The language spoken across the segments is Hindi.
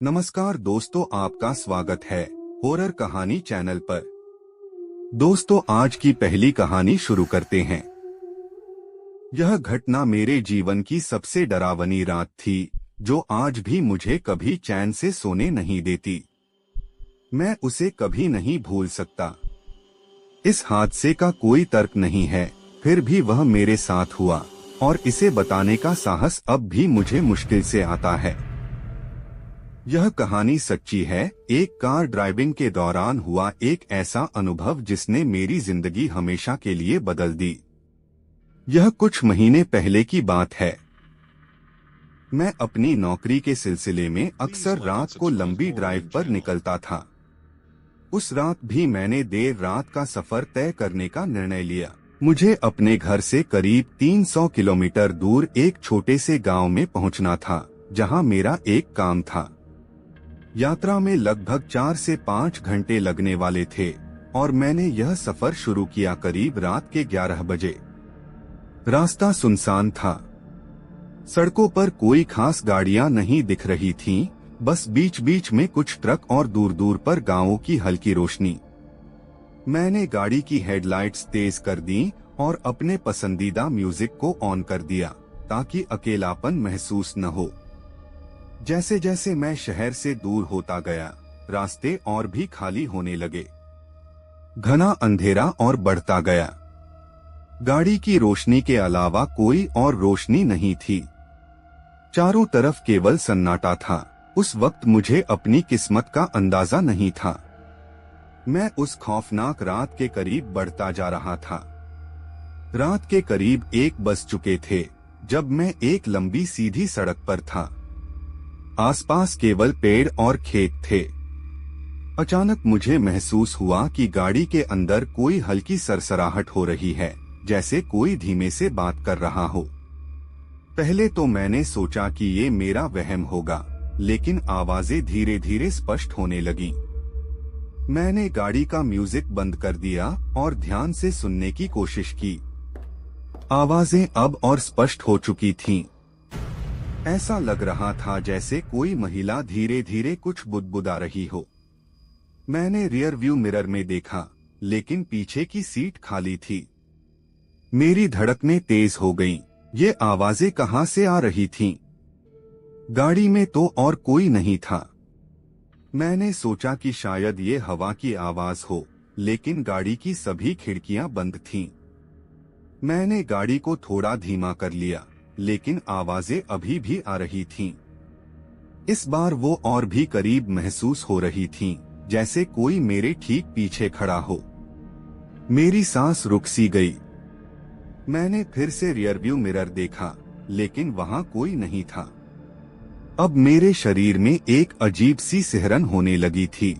नमस्कार दोस्तों, आपका स्वागत है हॉरर कहानी चैनल पर। दोस्तों, आज की पहली कहानी शुरू करते हैं। यह घटना मेरे जीवन की सबसे डरावनी रात थी, जो आज भी मुझे कभी चैन से सोने नहीं देती। मैं उसे कभी नहीं भूल सकता। इस हादसे का कोई तर्क नहीं है, फिर भी वह मेरे साथ हुआ और इसे बताने का साहस अब भी मुझे मुश्किल से आता है। यह कहानी सच्ची है। एक कार ड्राइविंग के दौरान हुआ एक ऐसा अनुभव जिसने मेरी जिंदगी हमेशा के लिए बदल दी। यह कुछ महीने पहले की बात है। मैं अपनी नौकरी के सिलसिले में अक्सर रात को लंबी ड्राइव पर निकलता था। उस रात भी मैंने देर रात का सफर तय करने का निर्णय लिया। मुझे अपने घर से करीब 300 किलोमीटर दूर एक छोटे से गांव में पहुंचना था, जहां मेरा एक काम था। यात्रा में लगभग 4 से 5 घंटे लगने वाले थे और मैंने यह सफर शुरू किया करीब रात के 11 बजे। रास्ता सुनसान था। सड़कों पर कोई खास गाड़ियां नहीं दिख रही थीं, बस बीच बीच में कुछ ट्रक और दूर दूर पर गांवों की हल्की रोशनी। मैंने गाड़ी की हेडलाइट्स तेज कर दी और अपने पसंदीदा म्यूजिक को ऑन कर दिया, ताकि अकेलापन महसूस न हो। जैसे जैसे मैं शहर से दूर होता गया, रास्ते और भी खाली होने लगे। घना अंधेरा और बढ़ता गया। गाड़ी की रोशनी के अलावा कोई और रोशनी नहीं थी। चारों तरफ केवल सन्नाटा था। उस वक्त मुझे अपनी किस्मत का अंदाजा नहीं था। मैं उस खौफनाक रात के करीब बढ़ता जा रहा था। रात के करीब 1 बज चुके थे जब मैं एक लंबी सीधी सड़क पर था। आसपास केवल पेड़ और खेत थे। अचानक मुझे महसूस हुआ कि गाड़ी के अंदर कोई हल्की सरसराहट हो रही है, जैसे कोई धीमे से बात कर रहा हो। पहले तो मैंने सोचा कि ये मेरा वहम होगा, लेकिन आवाजें धीरे धीरे स्पष्ट होने लगीं। मैंने गाड़ी का म्यूजिक बंद कर दिया और ध्यान से सुनने की कोशिश की। आवाजें अब और स्पष्ट हो चुकी थीं। ऐसा लग रहा था जैसे कोई महिला धीरे धीरे कुछ बुदबुदा रही हो। मैंने रियर व्यू मिरर में देखा, लेकिन पीछे की सीट खाली थी। मेरी धड़कनें तेज हो गईं। ये आवाजें कहां से आ रही थीं? गाड़ी में तो और कोई नहीं था। मैंने सोचा कि शायद ये हवा की आवाज हो, लेकिन गाड़ी की सभी खिड़कियां बंद थीं। मैंने गाड़ी को थोड़ा धीमा कर लिया, लेकिन आवाजें अभी भी आ रही थीं। इस बार वो और भी करीब महसूस हो रही थीं, जैसे कोई मेरे ठीक पीछे खड़ा हो। मेरी सांस रुक सी गई। मैंने फिर से रियरव्यू मिरर देखा, लेकिन वहां कोई नहीं था। अब मेरे शरीर में एक अजीब सी सिहरन होने लगी थी।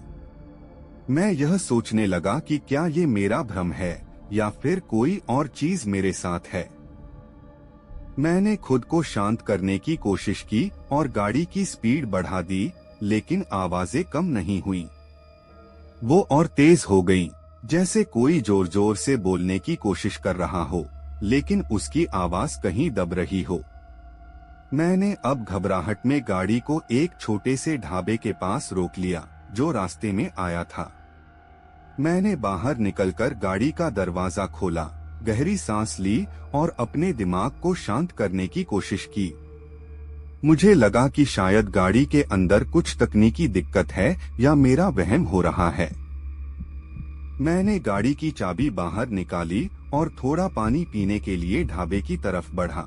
मैं यह सोचने लगा कि क्या ये मेरा भ्रम है या फिर कोई और चीज मेरे साथ है। मैंने खुद को शांत करने की कोशिश की और गाड़ी की स्पीड बढ़ा दी, लेकिन आवाजें कम नहीं हुईं। वो और तेज हो गईं, जैसे कोई जोर जोर से बोलने की कोशिश कर रहा हो, लेकिन उसकी आवाज कहीं दब रही हो। मैंने अब घबराहट में गाड़ी को एक छोटे से ढाबे के पास रोक लिया, जो रास्ते में आया था। मैंने बाहर निकलकर गाड़ी का दरवाजा खोला, गहरी सांस ली और अपने दिमाग को शांत करने की कोशिश की। मुझे लगा कि शायद गाड़ी के अंदर कुछ तकनीकी दिक्कत है या मेरा वहम हो रहा है। मैंने गाड़ी की चाबी बाहर निकाली और थोड़ा पानी पीने के लिए ढाबे की तरफ बढ़ा।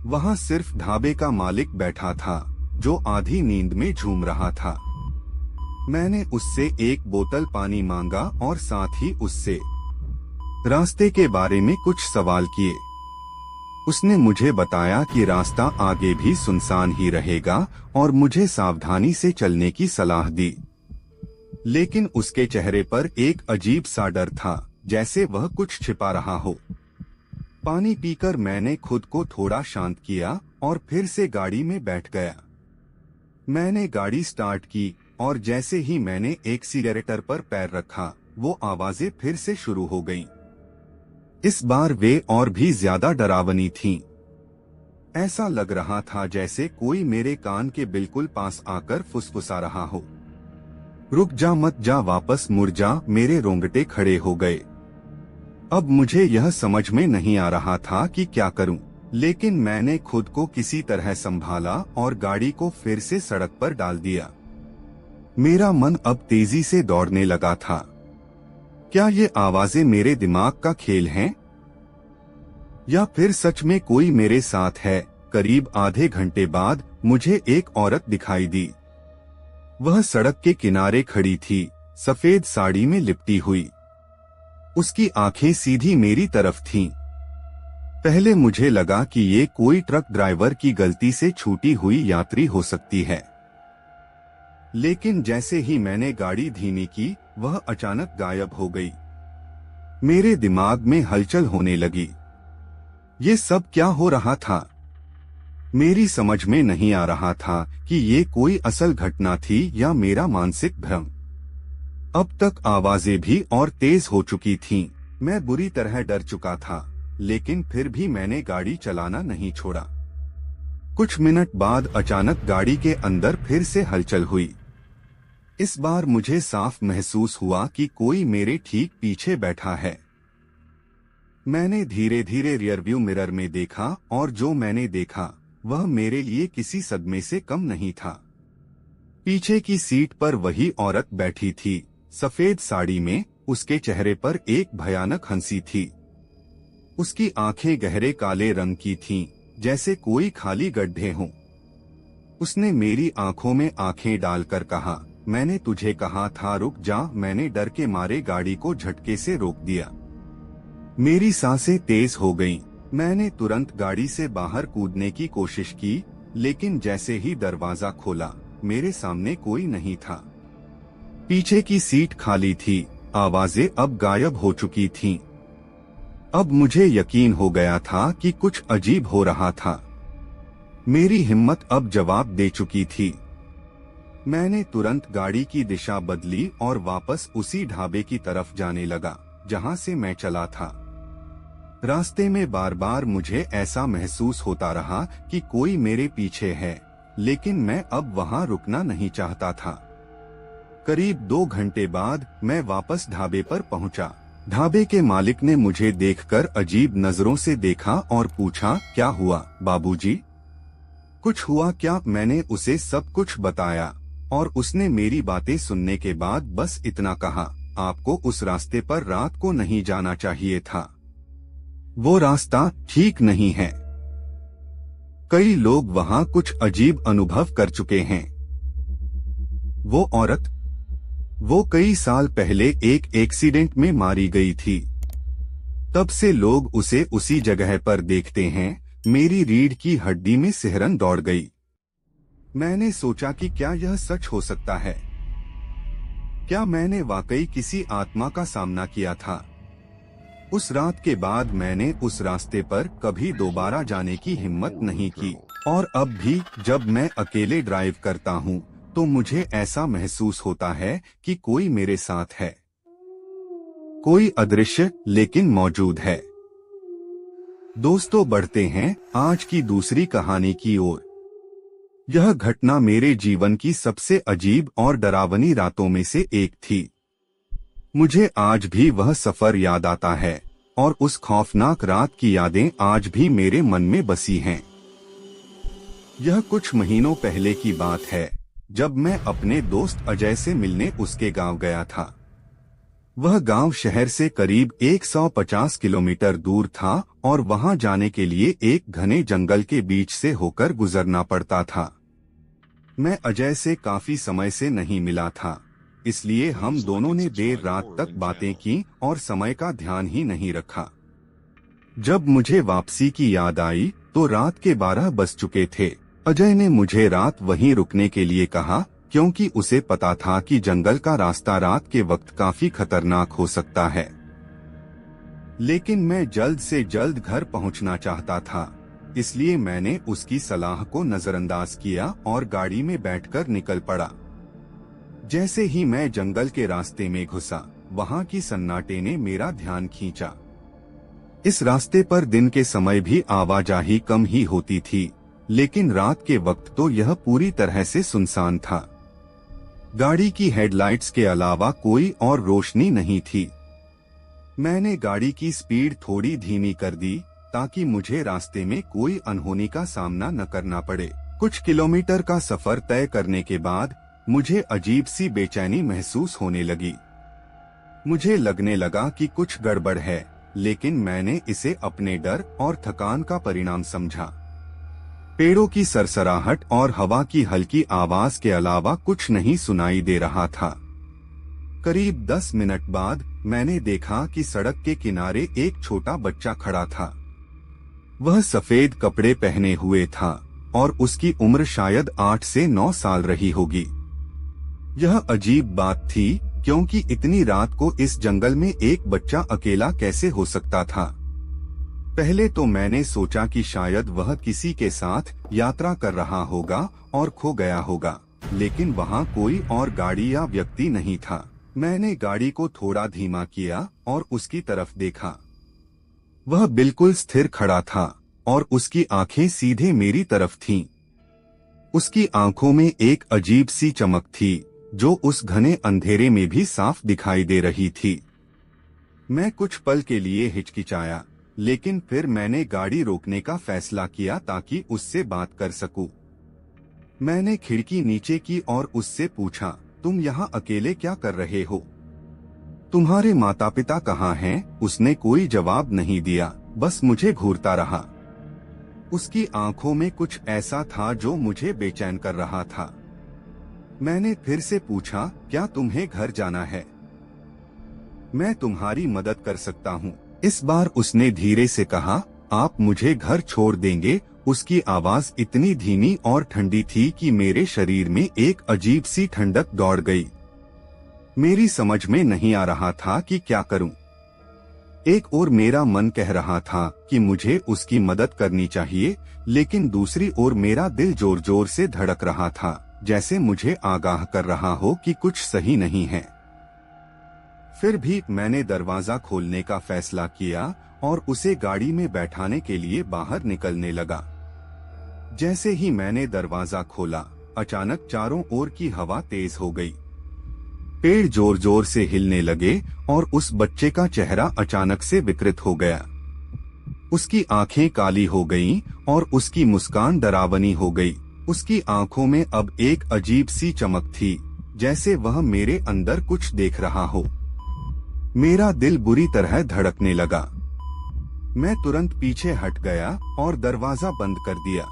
वहां सिर्फ ढाबे का मालिक बैठा था, जो आधी नींद में झूम रहा था। मैंने उससे एक बोतल पानी मांगा और साथ ही उससे रास्ते के बारे में कुछ सवाल किए। उसने मुझे बताया कि रास्ता आगे भी सुनसान ही रहेगा और मुझे सावधानी से चलने की सलाह दी। लेकिन उसके चेहरे पर एक अजीब सा डर था, जैसे वह कुछ छिपा रहा हो। पानी पीकर मैंने खुद को थोड़ा शांत किया और फिर से गाड़ी में बैठ गया। मैंने गाड़ी स्टार्ट की और जैसे ही मैंने एक्सीलरेटर पर पैर रखा, वो आवाजें फिर से शुरू हो गईं। इस बार वे और भी ज्यादा डरावनी थीं। ऐसा लग रहा था जैसे कोई मेरे कान के बिल्कुल पास आकर फुसफुसा रहा हो। रुक जा, मत जा, वापस मुड़ जा। मेरे रोंगटे खड़े हो गए। अब मुझे यह समझ में नहीं आ रहा था कि क्या करूं, लेकिन मैंने खुद को किसी तरह संभाला और गाड़ी को फिर से सड़क पर डाल दिया। मेरा मन अब तेजी से दौड़ने लगा था। क्या ये आवाजें मेरे दिमाग का खेल हैं? या फिर सच में कोई मेरे साथ है? करीब आधे घंटे बाद मुझे एक औरत दिखाई दी। वह सड़क के किनारे खड़ी थी, सफेद साड़ी में लिपटी हुई। उसकी आंखें सीधी मेरी तरफ थीं। पहले मुझे लगा कि ये कोई ट्रक ड्राइवर की गलती से छूटी हुई यात्री हो सकती है, लेकिन जैसे ही मैंने गाड़ी धीमी की, वह अचानक गायब हो गई। मेरे दिमाग में हलचल होने लगी। ये सब क्या हो रहा था? मेरी समझ में नहीं आ रहा था कि ये कोई असल घटना थी या मेरा मानसिक भ्रम। अब तक आवाजें भी और तेज हो चुकी थीं। मैं बुरी तरह डर चुका था, लेकिन फिर भी मैंने गाड़ी चलाना नहीं छोड़ा। कुछ मिनट बाद अचानक गाड़ी के अंदर फिर से हलचल हुई। इस बार मुझे साफ महसूस हुआ कि कोई मेरे ठीक पीछे बैठा है। मैंने धीरे धीरे रियरव्यू मिरर में देखा और जो मैंने देखा वह मेरे लिए किसी सदमे से कम नहीं था। पीछे की सीट पर वही औरत बैठी थी, सफेद साड़ी में। उसके चेहरे पर एक भयानक हंसी थी। उसकी आंखें गहरे काले रंग की थीं, जैसे कोई खाली गड्ढे हों। उसने मेरी आंखों में आंखें डालकर कहा, मैंने तुझे कहा था रुक जा। मैंने डर के मारे गाड़ी को झटके से रोक दिया। मेरी सांसें तेज हो गईं। मैंने तुरंत गाड़ी से बाहर कूदने की कोशिश की, लेकिन जैसे ही दरवाजा खोला, मेरे सामने कोई नहीं था। पीछे की सीट खाली थी। आवाजें अब गायब हो चुकी थीं। अब मुझे यकीन हो गया था कि कुछ अजीब हो रहा था। मेरी हिम्मत अब जवाब दे चुकी थी। मैंने तुरंत गाड़ी की दिशा बदली और वापस उसी ढाबे की तरफ जाने लगा जहां से मैं चला था। रास्ते में बार बार मुझे ऐसा महसूस होता रहा कि कोई मेरे पीछे है, लेकिन मैं अब वहां रुकना नहीं चाहता था। करीब 2 घंटे बाद मैं वापस ढाबे पर पहुंचा। ढाबे के मालिक ने मुझे देखकर अजीब नजरों से देखा और पूछा, क्या हुआ बाबूजी? कुछ हुआ क्या? मैंने उसे सब कुछ बताया और उसने मेरी बातें सुनने के बाद बस इतना कहा, आपको उस रास्ते पर रात को नहीं जाना चाहिए था। वो रास्ता ठीक नहीं है। कई लोग वहां कुछ अजीब अनुभव कर चुके हैं। वो औरत, वो कई साल पहले एक एक्सीडेंट में मारी गई थी। तब से लोग उसे उसी जगह पर देखते हैं। मेरी रीढ़ की हड्डी में सिहरन दौड़ गई। मैंने सोचा कि क्या यह सच हो सकता है? क्या मैंने वाकई किसी आत्मा का सामना किया था? उस रात के बाद मैंने उस रास्ते पर कभी दोबारा जाने की हिम्मत नहीं की, और अब भी जब मैं अकेले ड्राइव करता हूँ तो मुझे ऐसा महसूस होता है कि कोई मेरे साथ है। कोई अदृश्य लेकिन मौजूद है। दोस्तों, बढ़ते हैं आज की दूसरी कहानी की ओर। यह घटना मेरे जीवन की सबसे अजीब और डरावनी रातों में से एक थी। मुझे आज भी वह सफर याद आता है और उस खौफनाक रात की यादें आज भी मेरे मन में बसी हैं। यह कुछ महीनों पहले की बात है, जब मैं अपने दोस्त अजय से मिलने उसके गांव गया था। वह गांव शहर से करीब 150 किलोमीटर दूर था और वहां जाने के लिए एक घने जंगल के बीच से होकर गुजरना पड़ता था। मैं अजय से काफी समय से नहीं मिला था, इसलिए हम दोनों ने देर रात तक बातें की और समय का ध्यान ही नहीं रखा। जब मुझे वापसी की याद आई तो रात के 12 बज चुके थे। अजय ने मुझे रात वहीं रुकने के लिए कहा, क्योंकि उसे पता था कि जंगल का रास्ता रात के वक्त काफी खतरनाक हो सकता है। लेकिन मैं जल्द से जल्द घर पहुंचना चाहता था, इसलिए मैंने उसकी सलाह को नजरअंदाज किया और गाड़ी में बैठकर निकल पड़ा। जैसे ही मैं जंगल के रास्ते में घुसा, वहां की सन्नाटे ने मेरा ध्यान खींचा। इस रास्ते पर दिन के समय भी आवाजाही कम ही होती थी, लेकिन रात के वक्त तो यह पूरी तरह से सुनसान था। गाड़ी की हेडलाइट्स के अलावा कोई और रोशनी नहीं थी। मैंने गाड़ी की स्पीड थोड़ी धीमी कर दी ताकि मुझे रास्ते में कोई अनहोनी का सामना न करना पड़े। कुछ किलोमीटर का सफर तय करने के बाद मुझे अजीब सी बेचैनी महसूस होने लगी। मुझे लगने लगा कि कुछ गड़बड़ है, लेकिन मैंने इसे अपने डर और थकान का परिणाम समझा। पेड़ों की सरसराहट और हवा की हल्की आवाज के अलावा कुछ नहीं सुनाई दे रहा था। करीब 10 मिनट बाद मैंने देखा कि सड़क के किनारे एक छोटा बच्चा खड़ा था। वह सफेद कपड़े पहने हुए था और उसकी उम्र शायद 8 से 9 साल रही होगी। यह अजीब बात थी क्योंकि इतनी रात को इस जंगल में एक बच्चा अकेला कैसे हो सकता था। पहले तो मैंने सोचा कि शायद वह किसी के साथ यात्रा कर रहा होगा और खो गया होगा, लेकिन वहाँ कोई और गाड़ी या व्यक्ति नहीं था। मैंने गाड़ी को थोड़ा धीमा किया और उसकी तरफ देखा। वह बिल्कुल स्थिर खड़ा था और उसकी आंखें सीधे मेरी तरफ थीं। उसकी आंखों में एक अजीब सी चमक थी जो उस घने अंधेरे में भी साफ दिखाई दे रही थी। मैं कुछ पल के लिए हिचकिचाया, लेकिन फिर मैंने गाड़ी रोकने का फैसला किया ताकि उससे बात कर सकूं। मैंने खिड़की नीचे की और उससे पूछा, तुम यहाँ अकेले क्या कर रहे हो? तुम्हारे माता पिता कहाँ हैं? उसने कोई जवाब नहीं दिया, बस मुझे घूरता रहा। उसकी आंखों में कुछ ऐसा था जो मुझे बेचैन कर रहा था। मैंने फिर से पूछा, क्या तुम्हें घर जाना है? मैं तुम्हारी मदद कर सकता हूँ। इस बार उसने धीरे से कहा, आप मुझे घर छोड़ देंगे? उसकी आवाज इतनी धीमी और ठंडी थी कि मेरे शरीर में एक अजीब सी ठंडक दौड़ गई। मेरी समझ में नहीं आ रहा था कि क्या करूं। एक ओर मेरा मन कह रहा था कि मुझे उसकी मदद करनी चाहिए, लेकिन दूसरी ओर मेरा दिल जोर जोर से धड़क रहा था, जैसे मुझे आगाह कर रहा हो कि कुछ सही नहीं है। फिर भी मैंने दरवाजा खोलने का फैसला किया और उसे गाड़ी में बैठाने के लिए बाहर निकलने लगा। जैसे ही मैंने दरवाजा खोला, अचानक चारों ओर की हवा तेज हो गई। पेड़ जोर जोर से हिलने लगे और उस बच्चे का चेहरा अचानक से विकृत हो गया। उसकी आंखें काली हो गईं और उसकी मुस्कान डरावनी हो गई। उसकी आंखों में अब एक अजीब सी चमक थी, जैसे वह मेरे अंदर कुछ देख रहा हो। मेरा दिल बुरी तरह धड़कने लगा। मैं तुरंत पीछे हट गया और दरवाजा बंद कर दिया।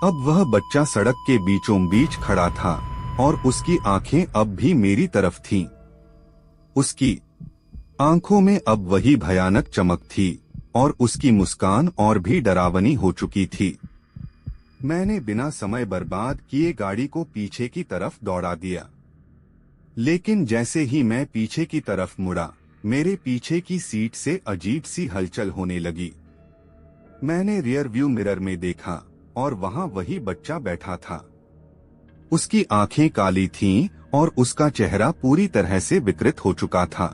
अब वह बच्चा सड़क के बीचों बीच खड़ा था और उसकी आंखें अब भी मेरी तरफ थीं। उसकी आंखों में अब वही भयानक चमक थी और उसकी मुस्कान और भी डरावनी हो चुकी थी। मैंने बिना समय बर्बाद किए गाड़ी को पीछे की तरफ दौड़ा दिया, लेकिन जैसे ही मैं पीछे की तरफ मुड़ा, मेरे पीछे की सीट से अजीब सी हलचल होने लगी। मैंने रियर व्यू मिरर में देखा और वहां वही बच्चा बैठा था। उसकी आंखें काली थीं और उसका चेहरा पूरी तरह से विकृत हो चुका था।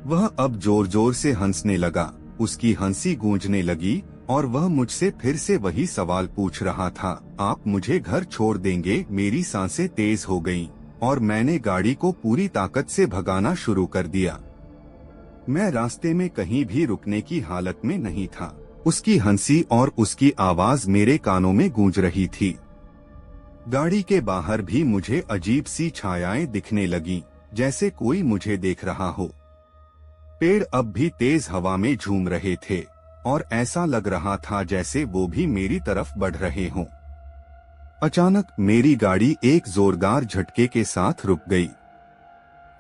वह अब जोर जोर से हंसने लगा। उसकी हंसी गूंजने लगी और वह मुझसे फिर से वही सवाल पूछ रहा था, आप मुझे घर छोड़ देंगे? मेरी सांसें तेज हो गईं और मैंने गाड़ी को पूरी ताकत से भगाना शुरू कर दिया। मैं रास्ते में कहीं भी रुकने की हालत में नहीं था। उसकी हंसी और उसकी आवाज मेरे कानों में गूंज रही थी। गाड़ी के बाहर भी मुझे अजीब सी छायाएं दिखने लगीं, जैसे कोई मुझे देख रहा हो। पेड़ अब भी तेज हवा में झूम रहे थे और ऐसा लग रहा था जैसे वो भी मेरी तरफ बढ़ रहे हों। अचानक मेरी गाड़ी एक जोरदार झटके के साथ रुक गई।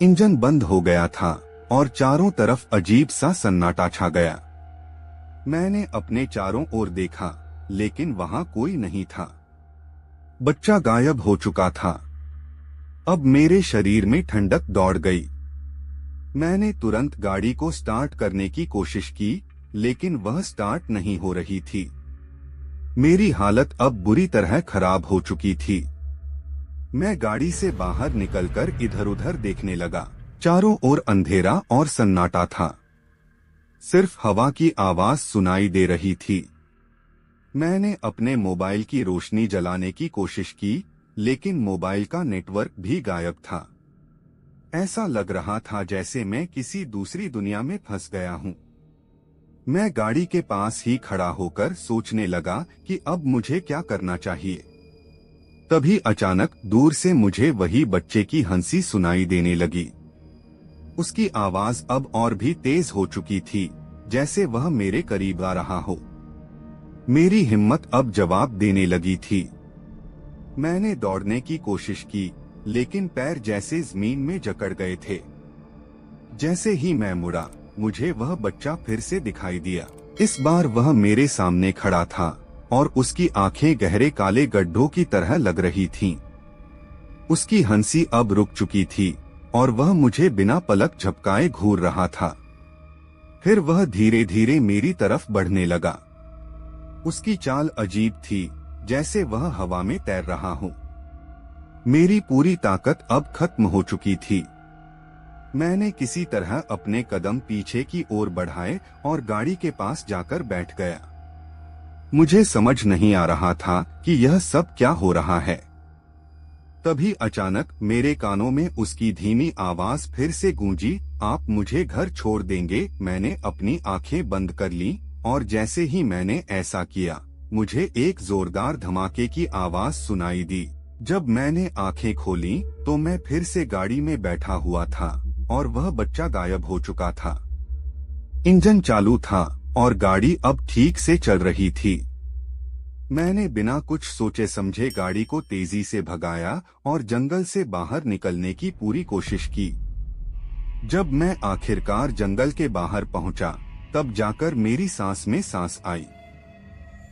इंजन बंद हो गया था और चारों तरफ अजीब सा सन्नाटा छा गया। मैंने अपने चारों ओर देखा, लेकिन वहां कोई नहीं था। बच्चा गायब हो चुका था। अब मेरे शरीर में ठंडक दौड़ गई। मैंने तुरंत गाड़ी को स्टार्ट करने की कोशिश की, लेकिन वह स्टार्ट नहीं हो रही थी। मेरी हालत अब बुरी तरह खराब हो चुकी थी। मैं गाड़ी से बाहर निकलकर इधर उधर देखने लगा। चारों ओर अंधेरा और सन्नाटा था। सिर्फ हवा की आवाज सुनाई दे रही थी। मैंने अपने मोबाइल की रोशनी जलाने की कोशिश की, लेकिन मोबाइल का नेटवर्क भी गायब था। ऐसा लग रहा था जैसे मैं किसी दूसरी दुनिया में फंस गया हूँ। मैं गाड़ी के पास ही खड़ा होकर सोचने लगा कि अब मुझे क्या करना चाहिए। तभी अचानक दूर से मुझे वही बच्चे की हंसी सुनाई देने लगी। उसकी आवाज अब और भी तेज हो चुकी थी, जैसे वह मेरे करीब आ रहा हो। मेरी हिम्मत अब जवाब देने लगी थी। मैंने दौड़ने की कोशिश की, लेकिन पैर जैसे जमीन में जकड़ गए थे। जैसे ही मैं मुड़ा, मुझे वह बच्चा फिर से दिखाई दिया। इस बार वह मेरे सामने खड़ा था और उसकी आंखें गहरे काले गड्ढों की तरह लग रही थीं। उसकी हंसी अब रुक चुकी थी और वह मुझे बिना पलक झपकाए घूर रहा था। फिर वह धीरे धीरे मेरी तरफ बढ़ने लगा। उसकी चाल अजीब थी, जैसे वह हवा में तैर रहा हो। मेरी पूरी ताकत अब खत्म हो चुकी थी। मैंने किसी तरह अपने कदम पीछे की ओर बढ़ाए और गाड़ी के पास जाकर बैठ गया। मुझे समझ नहीं आ रहा था कि यह सब क्या हो रहा है। तभी अचानक मेरे कानों में उसकी धीमी आवाज फिर से गूंजी, आप मुझे घर छोड़ देंगे। मैंने अपनी आंखें बंद कर लीं और जैसे ही मैंने ऐसा किया, मुझे एक जोरदार धमाके की आवाज सुनाई दी। जब मैंने आंखें खोलीं, तो मैं फिर से गाड़ी में बैठा हुआ था और वह बच्चा गायब हो चुका था। इंजन चालू था और गाड़ी अब ठीक से चल रही थी। मैंने बिना कुछ सोचे समझे गाड़ी को तेजी से भगाया और जंगल से बाहर निकलने की पूरी कोशिश की। जब मैं आखिरकार जंगल के बाहर पहुंचा, तब जाकर मेरी सांस में सांस आई।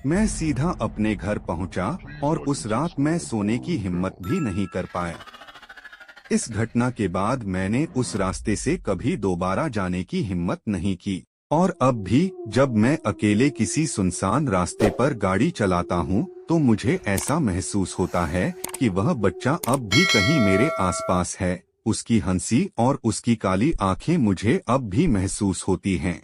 मैं सीधा अपने घर पहुंचा और उस रात मैं सोने की हिम्मत भी नहीं कर पाया। इस घटना के बाद मैंने उस रास्ते से कभी दोबारा जाने की हिम्मत नहीं की। और अब भी जब मैं अकेले किसी सुनसान रास्ते पर गाड़ी चलाता हूँ, तो मुझे ऐसा महसूस होता है कि वह बच्चा अब भी कहीं मेरे आसपास है। उसकी हंसी और उसकी काली आंखें मुझे अब भी महसूस होती हैं।